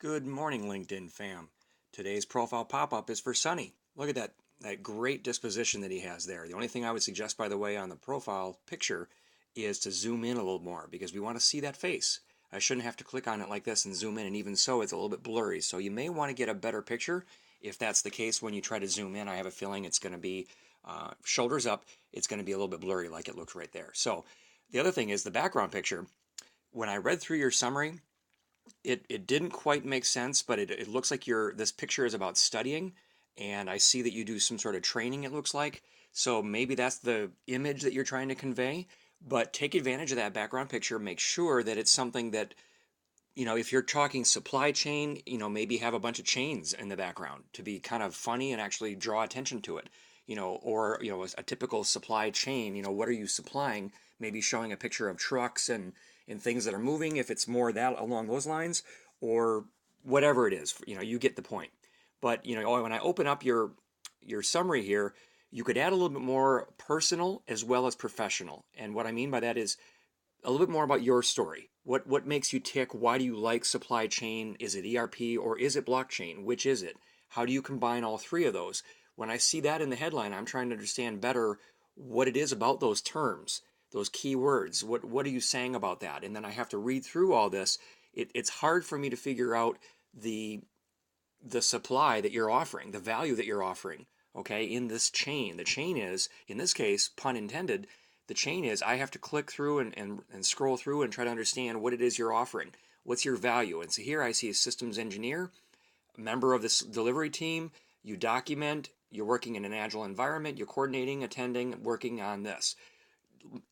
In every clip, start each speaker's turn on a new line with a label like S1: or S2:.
S1: Good morning, LinkedIn fam. Today's profile pop-up is for Sunny. Look at that great disposition that he has there. The only thing I would suggest, by the way, on the profile picture is to zoom in a little more because we want to see that face. I shouldn't have to click on it like this and zoom in, and even so, it's a little bit blurry. So you may want to get a better picture. If that's the case, when you try to zoom in, I have a feeling it's going to be shoulders up. It's going to be a little bit blurry like it looks right there. So the other thing is the background picture. When I read through your summary, it didn't quite make sense, but it looks like this picture is about studying, and I see that you do some sort of training, it looks like. So maybe that's the image that you're trying to convey, but take advantage of that background picture. Make sure that it's something that, if you're talking supply chain, maybe have a bunch of chains in the background to be kind of funny and actually draw attention to it. Or a typical supply chain, what are you supplying? Maybe showing a picture of trucks and things that are moving, if it's more that along those lines, or whatever it is, you get the point. But when I open up your summary here, you could add a little bit more personal as well as professional. And what I mean by that is a little bit more about your story. What makes you tick? Why do you like supply chain? Is it ERP or is it blockchain? Which is it? How do you combine all three of those? When I see that in the headline, I'm trying to understand better what it is about those terms, those key words. What are you saying about that? And then I have to read through all this. It's hard for me to figure out the supply that you're offering, the value that you're offering, okay, in this chain. The chain is, in this case, pun intended, the chain is I have to click through and scroll through and try to understand what it is you're offering. What's your value? And so here I see a systems engineer, a member of this delivery team. You document, you're working in an agile environment, you're coordinating, attending, working on this.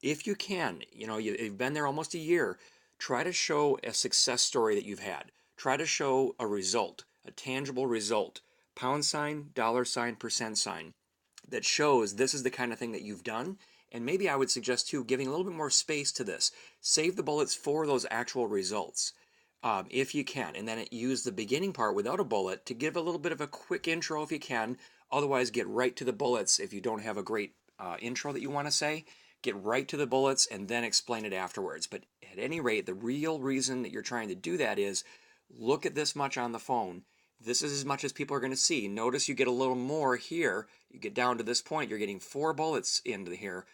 S1: If you can, you've been there almost a year, try to show a success story that you've had. Try to show a result, a tangible result, pound sign, dollar sign, percent sign, that shows this is the kind of thing that you've done. And maybe I would suggest too, giving a little bit more space to this. Save the bullets for those actual results, if you can. And then use the beginning part without a bullet to give a little bit of a quick intro if you can. Otherwise, get right to the bullets if you don't have a great intro that you want to say. Get right to the bullets and then explain it afterwards. But at any rate, the real reason that you're trying to do that is look at this much on the phone. This is as much as people are going to see. Notice you get a little more here. You get down to this point, you're getting 4 bullets into here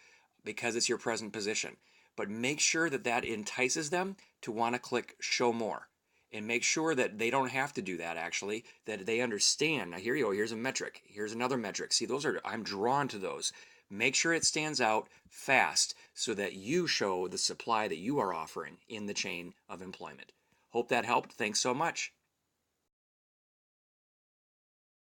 S1: because it's your present position. But make sure that that entices them to want to click show more. And make sure that they don't have to do that, actually, that they understand. Now here you go, here's a metric, here's another metric. See, I'm drawn to those. Make sure it stands out fast so that you show the supply that you are offering in the chain of employment. Hope that helped. Thanks so much.